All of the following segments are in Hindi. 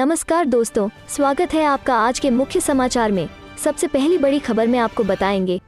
नमस्कार दोस्तों, स्वागत है आपका आज के मुख्य समाचार में। सबसे पहली बड़ी खबर में आपको बताएंगे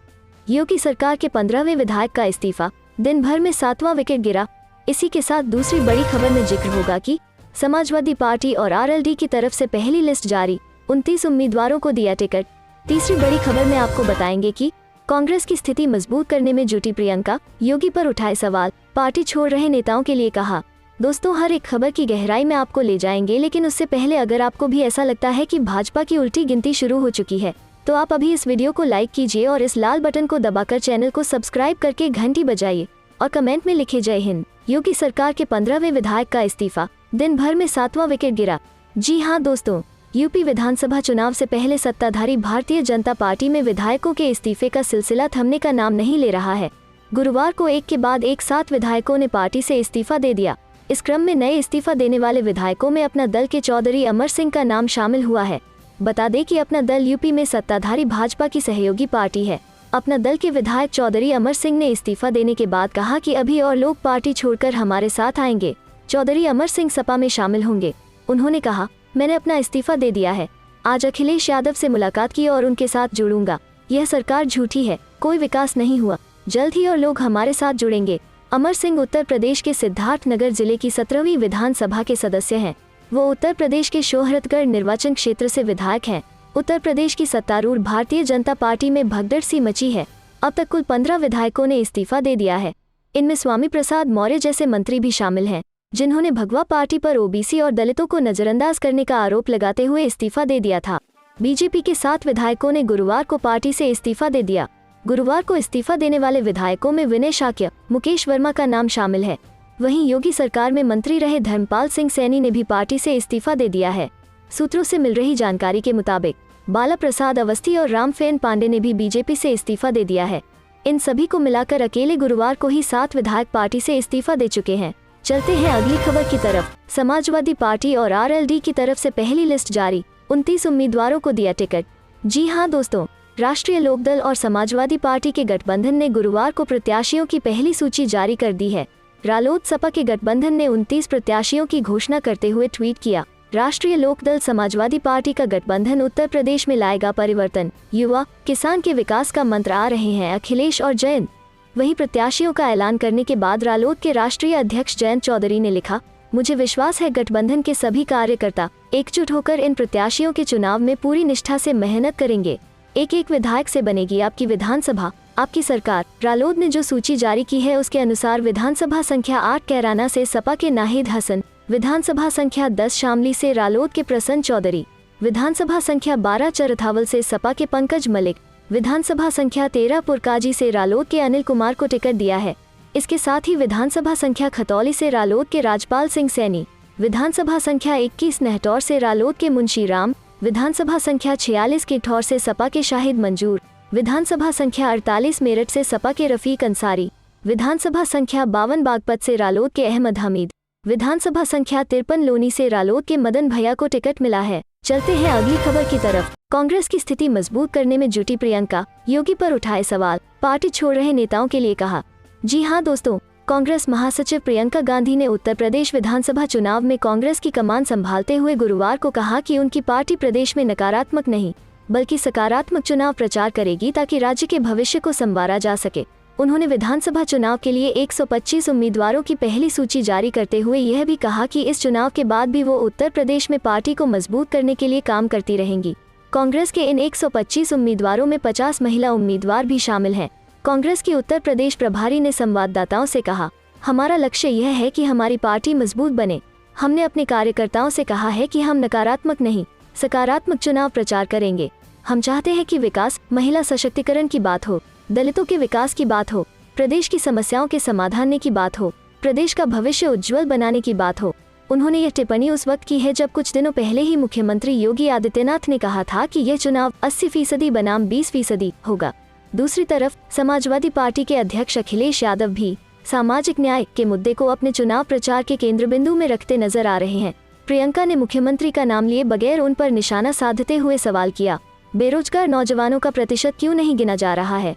योगी सरकार के 15वें विधायक का इस्तीफा, दिन भर में 7वां विकेट गिरा। इसी के साथ दूसरी बड़ी खबर में जिक्र होगा कि समाजवादी पार्टी और आरएलडी की तरफ से पहली लिस्ट जारी, 29 उम्मीदवारों को दिया टिकट। तीसरी बड़ी खबर में आपको बताएंगे कि कांग्रेस की स्थिति मजबूत करने में जुटी प्रियंका, योगी पर उठाए सवाल, पार्टी छोड़ रहे नेताओं के लिए कहा। दोस्तों, हर एक खबर की गहराई में आपको ले जाएंगे, लेकिन उससे पहले अगर आपको भी ऐसा लगता है कि भाजपा की उल्टी गिनती शुरू हो चुकी है तो आप अभी इस वीडियो को लाइक कीजिए और इस लाल बटन को दबाकर चैनल को सब्सक्राइब करके घंटी बजाइए और कमेंट में लिखे जय हिंद। योगी सरकार के 15वें विधायक का इस्तीफा, दिन भर में 7वां विकेट गिरा। जी हाँ दोस्तों, यूपी विधानसभा चुनाव से पहले सत्ताधारी भारतीय जनता पार्टी में विधायकों के इस्तीफे का सिलसिला थमने का नाम नहीं ले रहा है। गुरुवार को एक के बाद एक 7 विधायकों ने पार्टी से इस्तीफा दे दिया। इस क्रम में नए इस्तीफा देने वाले विधायकों में अपना दल के चौधरी अमर सिंह का नाम शामिल हुआ है। बता दें कि अपना दल यूपी में सत्ताधारी भाजपा की सहयोगी पार्टी है। अपना दल के विधायक चौधरी अमर सिंह ने इस्तीफा देने के बाद कहा कि अभी और लोग पार्टी छोड़कर हमारे साथ आएंगे। चौधरी अमर सिंह सपा में शामिल होंगे। उन्होंने कहा, मैंने अपना इस्तीफा दे दिया है। आज अखिलेश यादव से मुलाकात की और उनके साथ जुड़ूंगा। यह सरकार झूठी है, कोई विकास नहीं हुआ। जल्द ही और लोग हमारे साथ जुड़ेंगे। अमर सिंह उत्तर प्रदेश के सिद्धार्थनगर जिले की 17वीं विधानसभा के सदस्य हैं। वो उत्तर प्रदेश के शोहरतगढ़ निर्वाचन क्षेत्र से विधायक हैं। उत्तर प्रदेश की सत्तारूढ़ भारतीय जनता पार्टी में भगदड़ सी मची है। अब तक कुल 15 विधायकों ने इस्तीफा दे दिया है। इनमें स्वामी प्रसाद मौर्य जैसे मंत्री भी शामिल हैं, जिन्होंने भगवा पार्टी पर ओबीसी और दलितों को नजरअंदाज करने का आरोप लगाते हुए इस्तीफा दे दिया था। बीजेपी के 7 विधायकों ने गुरुवार को पार्टी से इस्तीफा दे दिया। गुरुवार को इस्तीफा देने वाले विधायकों में विनय शाक्य, मुकेश वर्मा का नाम शामिल है। वहीं योगी सरकार में मंत्री रहे धर्मपाल सिंह सैनी ने भी पार्टी से इस्तीफा दे दिया है। सूत्रों से मिल रही जानकारी के मुताबिक बाला प्रसाद अवस्थी और रामफेन पांडे ने भी बीजेपी से इस्तीफा दे दिया है। इन सभी को मिलाकर अकेले गुरुवार को ही 7 विधायक पार्टी से इस्तीफा दे चुके हैं। चलते हैं अगली खबर की तरफ। समाजवादी पार्टी और आरएलडी की तरफ से पहली लिस्ट जारी, 29 उम्मीदवारों को दिया टिकट। जी हाँ दोस्तों, राष्ट्रीय लोकदल और समाजवादी पार्टी के गठबंधन ने गुरुवार को प्रत्याशियों की पहली सूची जारी कर दी है। रालोद सपा के गठबंधन ने 29 प्रत्याशियों की घोषणा करते हुए ट्वीट किया, राष्ट्रीय लोकदल समाजवादी पार्टी का गठबंधन उत्तर प्रदेश में लाएगा परिवर्तन, युवा किसान के विकास का मंत्र आ रहे हैं अखिलेश और जयंत। वहीं प्रत्याशियों का ऐलान करने के बाद रालोद के राष्ट्रीय अध्यक्ष जयंत चौधरी ने लिखा, मुझे विश्वास है गठबंधन के सभी कार्यकर्ता एकजुट होकर इन प्रत्याशियों के चुनाव में पूरी निष्ठा से मेहनत करेंगे। एक एक विधायक से बनेगी आपकी विधानसभा, आपकी सरकार। रालोद ने जो सूची जारी की है उसके अनुसार विधानसभा संख्या 8 कैराना से सपा के नाहिद हसन, विधानसभा संख्या 10 शामली से रालोद के प्रसन्न चौधरी, विधानसभा संख्या 12 चरथावल से सपा के पंकज मलिक, विधानसभा संख्या 13 पुरकाजी से रालोद के अनिल कुमार को टिकट दिया है। इसके साथ ही विधानसभा संख्या खतौली से रालोद के राजपाल सिंह सैनी, विधानसभा संख्या 21 नहटौर से रालोद के मुंशी राम, विधानसभा संख्या 46 किठौर से सपा के शाहिद मंजूर, विधानसभा संख्या 48 मेरठ से सपा के रफीक अंसारी, विधानसभा संख्या 52 बागपत से रालोद के अहमद हमीद, विधानसभा संख्या 53 लोनी से रालोद के मदन भैया को टिकट मिला है। चलते हैं अगली खबर की तरफ। कांग्रेस की स्थिति मजबूत करने में जुटी प्रियंका, योगी पर उठाए सवाल, पार्टी छोड़ रहे नेताओं के लिए कहा। जी हाँ दोस्तों, कांग्रेस महासचिव प्रियंका गांधी ने उत्तर प्रदेश विधानसभा चुनाव में कांग्रेस की कमान संभालते हुए गुरुवार को कहा कि उनकी पार्टी प्रदेश में नकारात्मक नहीं बल्कि सकारात्मक चुनाव प्रचार करेगी ताकि राज्य के भविष्य को संवारा जा सके। उन्होंने विधानसभा चुनाव के लिए 125 उम्मीदवारों की पहली सूची जारी करते हुए यह भी कहा कि इस चुनाव के बाद भी वो उत्तर प्रदेश में पार्टी को मजबूत करने के लिए काम करती रहेंगी। कांग्रेस के इन 125 उम्मीदवारों में 50 महिला उम्मीदवार भी शामिल हैं। कांग्रेस की उत्तर प्रदेश प्रभारी ने संवाददाताओं से कहा, हमारा लक्ष्य यह है कि हमारी पार्टी मजबूत बने। हमने अपने कार्यकर्ताओं से कहा है कि हम नकारात्मक नहीं सकारात्मक चुनाव प्रचार करेंगे। हम चाहते हैं कि विकास, महिला सशक्तिकरण की बात हो, दलितों के विकास की बात हो, प्रदेश की समस्याओं के समाधान की बात हो, प्रदेश का भविष्य उज्जवल बनाने की बात हो। उन्होंने यह टिप्पणी उस वक्त की है जब कुछ दिनों पहले ही मुख्यमंत्री योगी आदित्यनाथ ने कहा था कि यह चुनाव 80% बनाम 20% होगा। दूसरी तरफ समाजवादी पार्टी के अध्यक्ष अखिलेश यादव भी सामाजिक न्याय के मुद्दे को अपने चुनाव प्रचार के केंद्र बिंदु में रखते नजर आ रहे हैं। प्रियंका ने मुख्यमंत्री का नाम लिए बगैर उन पर निशाना साधते हुए सवाल किया, बेरोजगार नौजवानों का प्रतिशत क्यों नहीं गिना जा रहा है?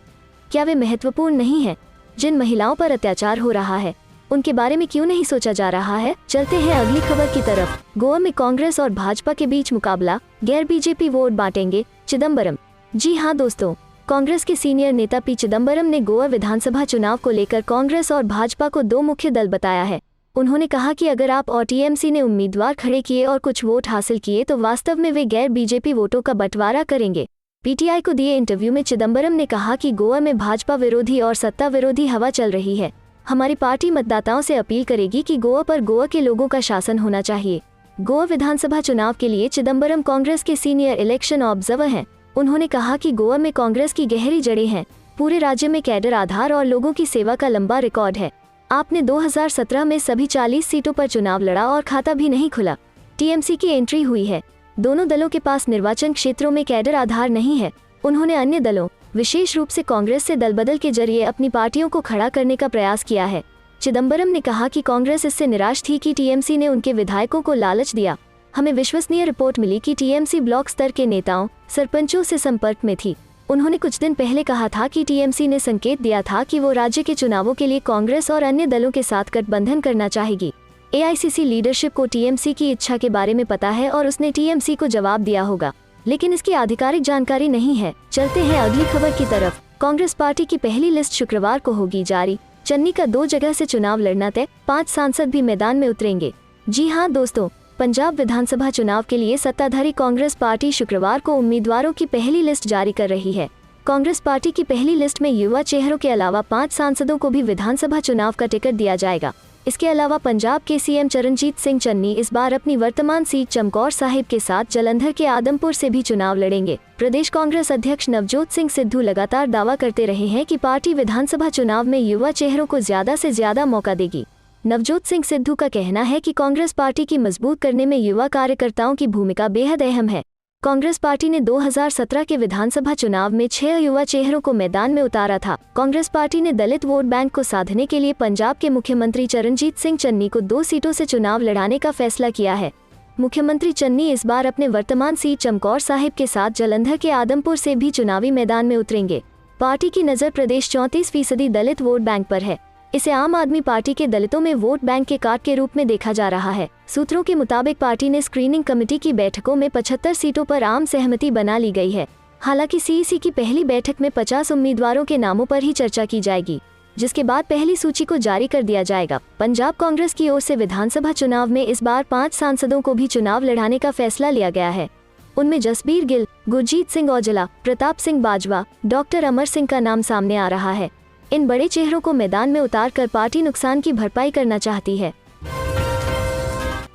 क्या वे महत्वपूर्ण नहीं हैं? जिन महिलाओं पर अत्याचार हो रहा है उनके बारे में क्यों नहीं सोचा जा रहा है? चलते हैं अगली खबर की तरफ। गोवा में कांग्रेस और भाजपा के बीच मुकाबला, गैर बीजेपी वोट बांटेंगे चिदम्बरम। जी हाँ दोस्तों, कांग्रेस के सीनियर नेता पी चिदम्बरम ने गोवा विधानसभा चुनाव को लेकर कांग्रेस और भाजपा को दो मुख्य दल बताया है। उन्होंने कहा कि अगर आप और टीएमसी ने उम्मीदवार खड़े किए और कुछ वोट हासिल किए तो वास्तव में वे गैर बीजेपी वोटों का बंटवारा करेंगे। पीटीआई को दिए इंटरव्यू में चिदम्बरम ने कहा कि गोवा में भाजपा विरोधी और सत्ता विरोधी हवा चल रही है। हमारी पार्टी मतदाताओं से अपील करेगी कि गोवा पर गोवा के लोगों का शासन होना चाहिए। गोवा विधानसभा चुनाव के लिए चिदम्बरम कांग्रेस के सीनियर इलेक्शन ऑब्जर्वर हैं। उन्होंने कहा कि गोवा में कांग्रेस की गहरी जड़ें हैं। पूरे राज्य में कैडर आधार और लोगों की सेवा का लंबा रिकॉर्ड है। आपने 2017 में सभी 40 सीटों पर चुनाव लड़ा और खाता भी नहीं खुला। टीएमसी की एंट्री हुई है। दोनों दलों के पास निर्वाचन क्षेत्रों में कैडर आधार नहीं है। उन्होंने अन्य दलों, विशेष रूप से कांग्रेस से दलबदल के जरिए अपनी पार्टियों को खड़ा करने का प्रयास किया है। चिदम्बरम ने कहा कि कांग्रेस इससे निराश थी कि टीएमसी ने उनके विधायकों को लालच दिया। हमें विश्वसनीय रिपोर्ट मिली कि टीएमसी ब्लॉक स्तर के नेताओं, सरपंचों से संपर्क में थी। उन्होंने कुछ दिन पहले कहा था कि टीएमसी ने संकेत दिया था कि वो राज्य के चुनावों के लिए कांग्रेस और अन्य दलों के साथ गठबंधन करना चाहेगी। एआईसीसी लीडरशिप को टीएमसी की इच्छा के बारे में पता है और उसने टीएमसी को जवाब दिया होगा, लेकिन इसकी आधिकारिक जानकारी नहीं है। चलते हैं अगली खबर की तरफ। कांग्रेस पार्टी की पहली लिस्ट शुक्रवार को होगी जारी। चन्नी का 2 जगह से चुनाव लड़ना तय, 5 सांसद भी मैदान में उतरेंगे। जी हाँ दोस्तों, पंजाब विधानसभा चुनाव के लिए सत्ताधारी कांग्रेस पार्टी शुक्रवार को उम्मीदवारों की पहली लिस्ट जारी कर रही है। कांग्रेस पार्टी की पहली लिस्ट में युवा चेहरों के अलावा 5 सांसदों को भी विधानसभा चुनाव का टिकट दिया जाएगा। इसके अलावा पंजाब के सीएम चरणजीत सिंह चन्नी इस बार अपनी वर्तमान सीट चमकौर साहिब के साथ जलंधर के आदमपुर से भी चुनाव लड़ेंगे। प्रदेश कांग्रेस अध्यक्ष नवजोत सिंह सिद्धू लगातार दावा करते रहे हैं कि पार्टी विधानसभा चुनाव में युवा चेहरों को ज्यादा से ज्यादा मौका देगी। नवजोत सिंह सिद्धू का कहना है कि कांग्रेस पार्टी की मजबूत करने में युवा कार्यकर्ताओं की भूमिका बेहद अहम है। कांग्रेस पार्टी ने 2017 के विधानसभा चुनाव में 6 युवा चेहरों को मैदान में उतारा था। कांग्रेस पार्टी ने दलित वोट बैंक को साधने के लिए पंजाब के मुख्यमंत्री चरणजीत सिंह चन्नी को 2 सीटों से चुनाव लड़ाने का फैसला किया है। मुख्यमंत्री चन्नी इस बार अपने वर्तमान सीट चमकौर साहिब के साथ जलंधर के आदमपुर से भी चुनावी मैदान में उतरेंगे। पार्टी की नज़र प्रदेश 34% दलित वोट बैंक पर है। इसे आम आदमी पार्टी के दलितों में वोट बैंक के कार्ड के रूप में देखा जा रहा है। सूत्रों के मुताबिक पार्टी ने स्क्रीनिंग कमेटी की बैठकों में 75 सीटों पर आम सहमति बना ली गई है। हालांकि सीईसी की पहली बैठक में 50 उम्मीदवारों के नामों पर ही चर्चा की जाएगी, जिसके बाद पहली सूची को जारी कर दिया जाएगा। पंजाब कांग्रेस की ओर से विधानसभा चुनाव में इस बार 5 सांसदों को भी चुनाव लड़ाने का फैसला लिया गया है। उनमें जसबीर गिल, गुरजीत सिंह औजला, प्रताप सिंह बाजवा, डॉक्टर अमर सिंह का नाम सामने आ रहा है। इन बड़े चेहरों को मैदान में उतारकर पार्टी नुकसान की भरपाई करना चाहती है।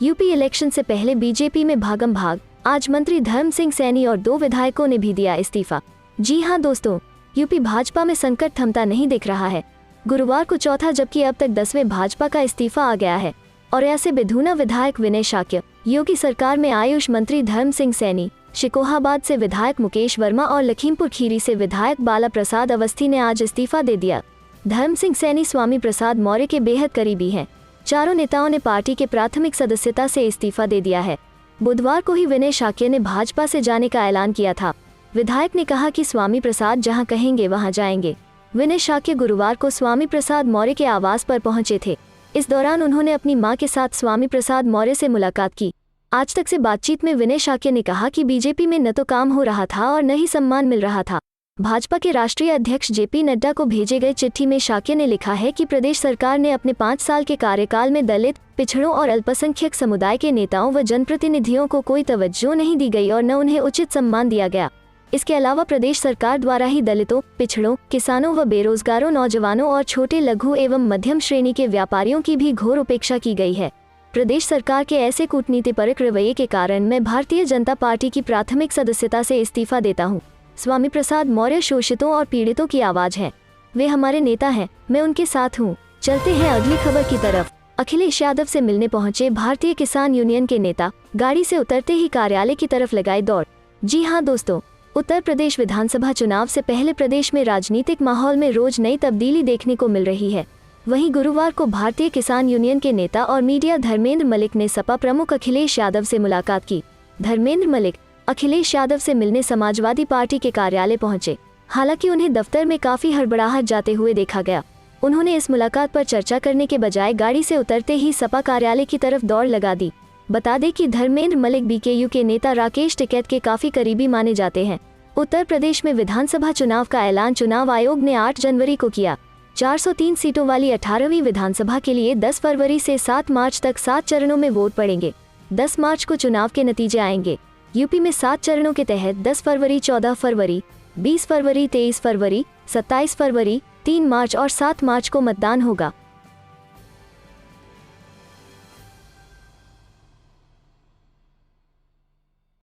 यूपी इलेक्शन से पहले बीजेपी में भागम भाग, आज मंत्री धर्म सिंह सैनी और 2 विधायकों ने भी दिया इस्तीफा। जी हां दोस्तों, यूपी भाजपा में संकट थमता नहीं दिख रहा है। गुरुवार को चौथा जबकि अब तक 10वें भाजपा का इस्तीफा आ गया है। और ऐसे बेधूना विधायक विनय शाक्य, योगी सरकार में आयुष मंत्री धर्म सिंह सैनी, शिकोहाबाद से विधायक मुकेश वर्मा और लखीमपुर खीरी से विधायक बाला प्रसाद अवस्थी ने आज इस्तीफा दे दिया। धर्म सिंह सैनी स्वामी प्रसाद मौर्य के बेहद करीबी हैं। चारों नेताओं ने पार्टी के प्राथमिक सदस्यता से इस्तीफा दे दिया है। बुधवार को ही विनय शाक्य ने भाजपा से जाने का ऐलान किया था। विधायक ने कहा कि स्वामी प्रसाद जहां कहेंगे वहां जाएंगे। विनय शाक्य गुरुवार को स्वामी प्रसाद मौर्य के आवास पर पहुंचे थे। इस दौरान उन्होंने अपनी मां के साथ स्वामी प्रसाद मौर्य से मुलाकात की। आज तक से बातचीत में विनय शाक्य ने कहा कि बीजेपी में न तो काम हो रहा था और न ही सम्मान मिल रहा था। भाजपा के राष्ट्रीय अध्यक्ष जेपी नड्डा को भेजे गए चिट्ठी में शाक्य ने लिखा है कि प्रदेश सरकार ने अपने 5 साल के कार्यकाल में दलित, पिछड़ों और अल्पसंख्यक समुदाय के नेताओं व जनप्रतिनिधियों को कोई तवज्जो नहीं दी गई और न उन्हें उचित सम्मान दिया गया। इसके अलावा प्रदेश सरकार द्वारा ही दलितों, पिछड़ों, किसानों व बेरोजगारों, नौजवानों और छोटे लघु एवं मध्यम श्रेणी के व्यापारियों की भी घोर उपेक्षा की गई है। प्रदेश सरकार के ऐसे कूटनीतिपरक रवैये के कारण मैं भारतीय जनता पार्टी की प्राथमिक सदस्यता से इस्तीफा देता हूं। स्वामी प्रसाद मौर्य शोषितों और पीड़ितों की आवाज हैं। वे हमारे नेता हैं, मैं उनके साथ हूं। चलते हैं अगली खबर की तरफ। अखिलेश यादव से मिलने पहुंचे भारतीय किसान यूनियन के नेता, गाड़ी से उतरते ही कार्यालय की तरफ लगाई दौड़। जी हां दोस्तों, उत्तर प्रदेश विधानसभा चुनाव से पहले प्रदेश में राजनीतिक माहौल में रोज नई तब्दीली देखने को मिल रही है। वहीं गुरुवार को भारतीय किसान यूनियन के नेता और मीडिया धर्मेंद्र मलिक ने सपा प्रमुख अखिलेश यादव से मुलाकात की। धर्मेंद्र मलिक अखिलेश यादव से मिलने समाजवादी पार्टी के कार्यालय पहुंचे। हालांकि उन्हें दफ्तर में काफी हड़बड़ाहट जाते हुए देखा गया। उन्होंने इस मुलाकात पर चर्चा करने के बजाय गाड़ी से उतरते ही सपा कार्यालय की तरफ दौड़ लगा दी। बता दें कि धर्मेंद्र मलिक बीकेयू के नेता राकेश टिकैत के काफी करीबी माने जाते हैं। उत्तर प्रदेश में विधानसभा चुनाव का ऐलान चुनाव आयोग ने 8 जनवरी को किया। 403 सीटों वाली 18वीं विधानसभा के लिए 10 फरवरी से 7 मार्च तक 7 चरणों में वोट पड़ेंगे। 10 मार्च को चुनाव के नतीजे आएंगे। यूपी में 7 चरणों के तहत 10 फरवरी, 14 फरवरी, 20 फरवरी, 23 फरवरी, 27 फरवरी, 3 मार्च और 7 मार्च को मतदान होगा।